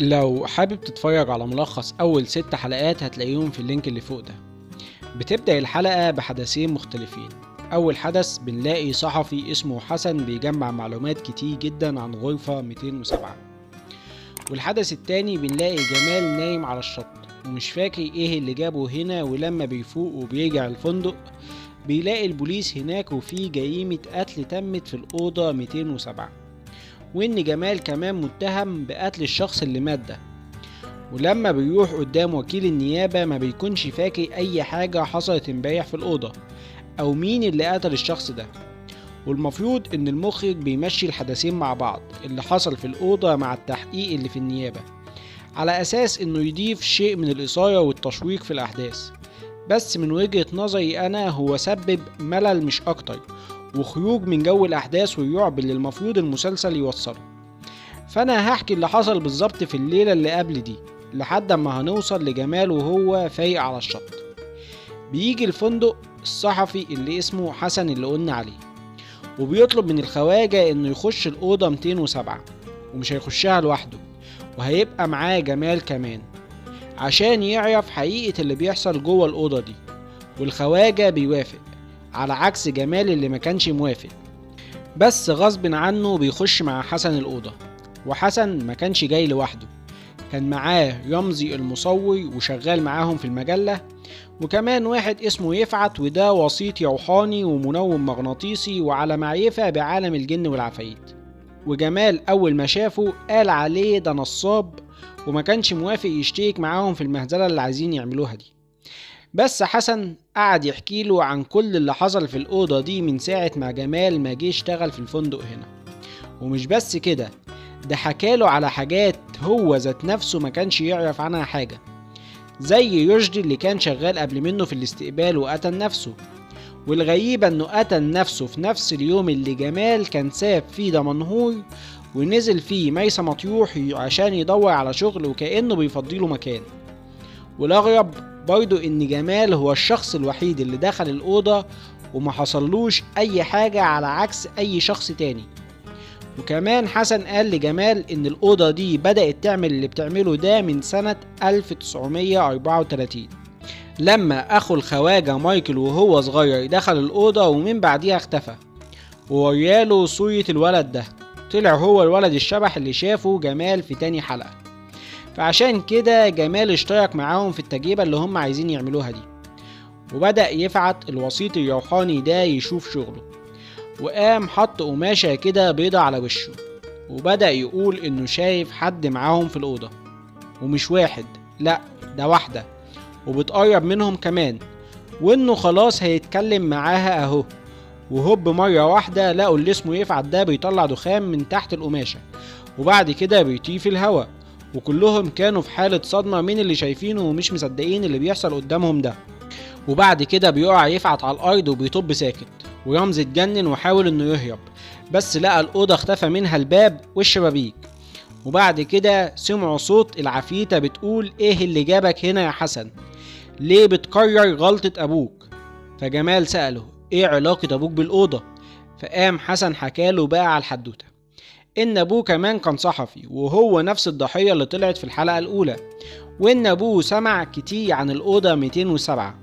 لو حابب تتفرج على ملخص أول 6 حلقات هتلاقيهم في اللينك اللي فوق ده. بتبدأ الحلقة بحدثين مختلفين. أول حدث بنلاقي صحفي اسمه حسن بيجمع معلومات كتير جدا عن غرفة 207، والحدث التاني بنلاقي جمال نايم على الشط ومش فاكر ايه اللي جابه هنا، ولما بيفوق وبيرجع الفندق بيلاقي البوليس هناك وفي جريمة قتل تمت في الأوضة 207، وإن جمال كمان متهم بقتل الشخص اللي مات ده. ولما بيروح قدام وكيل النيابة ما بيكونش فاكر أي حاجة حصلت امبارح في الأوضة أو مين اللي قتل الشخص ده. والمفروض إن المخرج بيمشي الحدثين مع بعض، اللي حصل في الأوضة مع التحقيق اللي في النيابة، على أساس إنه يضيف شيء من الإثارة والتشويق في الأحداث. بس من وجهة نظري أنا هو سبب ملل مش أكتر، وخروج من جو الأحداث والرعب اللي المفروض المسلسل يوصله. فأنا هحكي اللي حصل بالظبط في الليلة اللي قبل دي لحد ما هنوصل لجمال وهو فايق على الشط. بيجي الفندق الصحفي اللي اسمه حسن اللي قلنا عليه، وبيطلب من الخواجة انه يخش الأوضة 207، ومش هيخشها لوحده، وهيبقى معاه جمال كمان عشان يعرف حقيقة اللي بيحصل جوه الأوضة دي. والخواجة بيوافق على عكس جمال اللي ما كانش موافق، بس غصب عنه بيخش مع حسن الأوضة. وحسن ما كانش جاي لوحده، كان معاه رمزي المصور وشغال معاهم في المجلة، وكمان واحد اسمه يفعت وده وسيط روحاني ومنوم مغناطيسي وعلى معرفة بعالم الجن والعفاريت. وجمال أول ما شافه قال عليه ده نصاب، وما كانش موافق يشترك معاهم في المهزلة اللي عايزين يعملوها دي. بس حسن قعد يحكي له عن كل اللي حصل في الأوضة دي من ساعة ما جمال ما جه اشتغل في الفندق هنا. ومش بس كده، ده حكاله على حاجات هو ذات نفسه ما كانش يعرف عنها حاجة، زي رشدي اللي كان شغال قبل منه في الاستقبال وقتل نفسه. والغريبة انه قتل نفسه في نفس اليوم اللي جمال كان ساب فيه دمنهور ونزل فيه مرسى مطروح عشان يدور على شغل، وكأنه بيفضيله مكان. والأغرب برضو ان جمال هو الشخص الوحيد اللي دخل الأوضة وما حصلوش اي حاجة على عكس اي شخص تاني. وكمان حسن قال لجمال ان الأوضة دي بدأت تعمل اللي بتعمله ده من سنة 1934 لما اخو الخواجة مايكل وهو صغير دخل الأوضة، ومن بعديها اختفى وورياله صورة الولد ده، طلع هو الولد الشبح اللي شافه جمال في تاني حلقة. فعشان كده جمال اشترك معاهم في التجربة اللي هم عايزين يعملوها دي. وبدأ يفعت الوسيط الروحاني ده يشوف شغله، وقام حط قماشة كده بيضة على وشه، وبدأ يقول انه شايف حد معاهم في الأوضة، ومش واحد، لأ ده واحدة، وبتقرب منهم كمان، وانه خلاص هيتكلم معاها اهو. وهوب مرة واحدة لقوا اللي اسمه يفعت ده بيطلع دخان من تحت القماشة، وبعد كده بيطير في الهوا، وكلهم كانوا في حالة صدمة من اللي شايفينه ومش مصدقين اللي بيحصل قدامهم ده. وبعد كده بيقع يفعت على الأرض وبيطب ساكت، ورمزي اتجنن وحاول انه يهرب، بس لقى الأوضة اختفى منها الباب والشبابيك. وبعد كده سمعوا صوت العفيتة بتقول ايه اللي جابك هنا يا حسن؟ ليه بتكرر غلطة أبوك؟ فجمال سأله ايه علاقة أبوك بالأوضة؟ فقام حسن حكاله بقى على الحدوتة، إن أبوه كمان كان صحفي وهو نفس الضحية اللي طلعت في الحلقة الأولى، وإن أبوه سمع كتير عن الأوضة 207،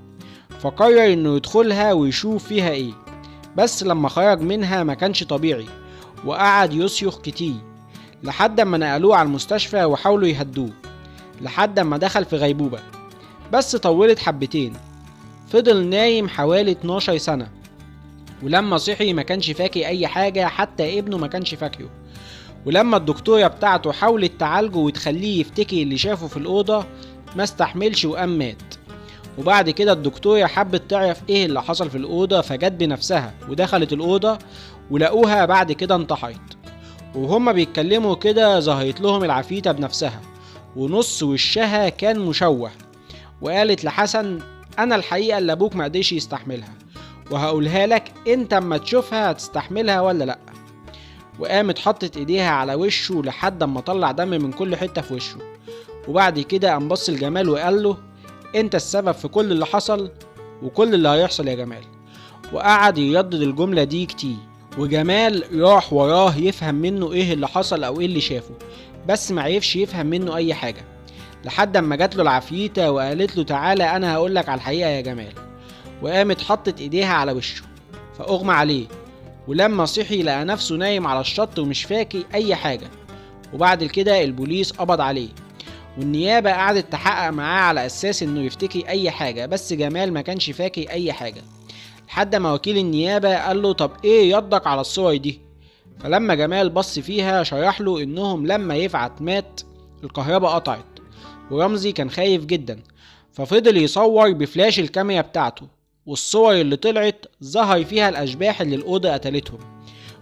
فقرر إنه يدخلها ويشوف فيها إيه. بس لما خرج منها ما كانش طبيعي، وقعد يصيخ كتير لحد ما نقلوه على المستشفى وحاولوا يهدوه لحد ما دخل في غيبوبة. بس طولت حبتين، فضل نايم حوالي 12 سنة، ولما صحي ما كانش فاكر أي حاجة، حتى ابنه ما كانش فاكره. ولما الدكتورة بتاعته حاولت تعالجه وتخليه يفتكر اللي شافه في الأوضة ما استحملش وقام مات. وبعد كده الدكتورة حبت تعرف ايه اللي حصل في الأوضة، فجت بنفسها ودخلت الأوضة ولقوها بعد كده انتحرت. وهما بيتكلموا كده ظهرت لهم العفيتة بنفسها، ونص وشها كان مشوه، وقالت لحسن انا الحقيقة اللي ابوك ما قدرش يستحملها، وهقولها لك انت اما تشوفها هتستحملها ولا لا. وقامت حطت ايديها على وشه لحد اما طلع دم من كل حتة في وشه. وبعد كده قام بص لجمال وقال له انت السبب في كل اللي حصل وكل اللي هيحصل يا جمال. وقعد يردد الجملة دي كتير، وجمال راح وراه يفهم منه ايه اللي حصل او ايه اللي شافه. بس معرفش يفهم منه اي حاجة، لحد اما جات له العفريتة وقالت له تعالى انا هقولك على الحقيقة يا جمال. وقامت حطت ايديها على وشه فاغمى عليه، ولما صحي لقى نفسه نايم على الشط ومش فاكر اي حاجة. وبعد كده البوليس قبض عليه، والنيابة قعدت تحقق معاه على اساس انه يفتكر اي حاجة، بس جمال ما كانش فاكر اي حاجة. لحد ما وكيل النيابة قال له طب ايه يضك على الصور دي؟ فلما جمال بص فيها شرح له انهم لما يفعت مات الكهرباء قطعت، ورمزي كان خايف جدا، ففضل يصور بفلاش الكاميرا بتاعته، والصور اللي طلعت ظهر فيها الاشباح اللي الأوضة قتلتهم.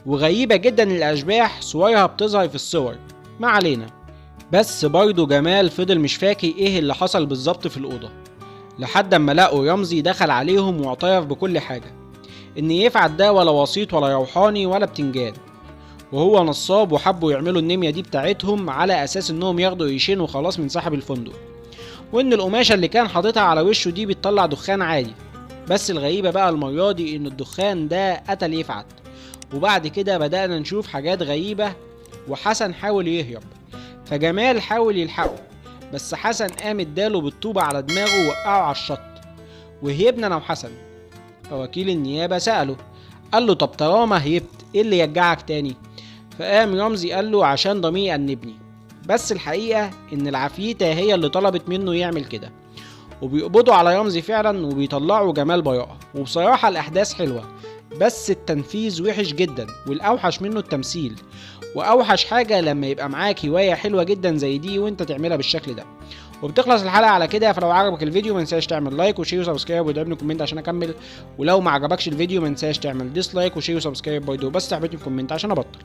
وغريبة جدا الاشباح صورها بتظهر في الصور. ما علينا. بس برضه جمال فضل مش فاكر ايه اللي حصل بالظبط في الأوضة، لحد اما لقوا رمزي دخل عليهم واعترف بكل حاجة، ان يفعت ده ولا وسيط ولا روحاني ولا بتنجان، وهو نصاب، وحبوا يعملوا النمية دي بتاعتهم على اساس انهم ياخدوا قرشين وخلاص من صاحب الفندق، وان القماشة اللي كان حاططها على وشه دي بتطلع دخان عادي. بس الغريبة بقى المرة دي ان الدخان ده قتل يفعت. وبعد كده بدأنا نشوف حاجات غريبة، وحسن حاول يهرب، فجمال حاول يلحقه، بس حسن قام اداله بالطوبة على دماغه ووقعه على الشط. وهيبنا انا وحسن. فوكيل النيابة سأله، قال له طب طالما هيبت ايه اللي يرجعك تاني؟ فقام رمزي قال له عشان ضميري أنبني. بس الحقيقة ان العفريتة هي اللي طلبت منه يعمل كده، وبيقبضوا على رمزي فعلا وبيطلعوا جمال براءة. وبصراحة الأحداث حلوة، بس التنفيذ وحش جدا، والأوحش منه التمثيل. وأوحش حاجة لما يبقى معاك هواية حلوة جدا زي دي وانت تعملها بالشكل ده. وبتخلص الحلقة على كده. فلو عجبك الفيديو منساش تعمل لايك وشير وسبسكرايب وادعمني كومنت عشان اكمل، ولو ما عجبكش الفيديو منساش تعمل ديسلايك وشير وسبسكرايب برضه، بس تعبتني في كومنت عشان ابطل.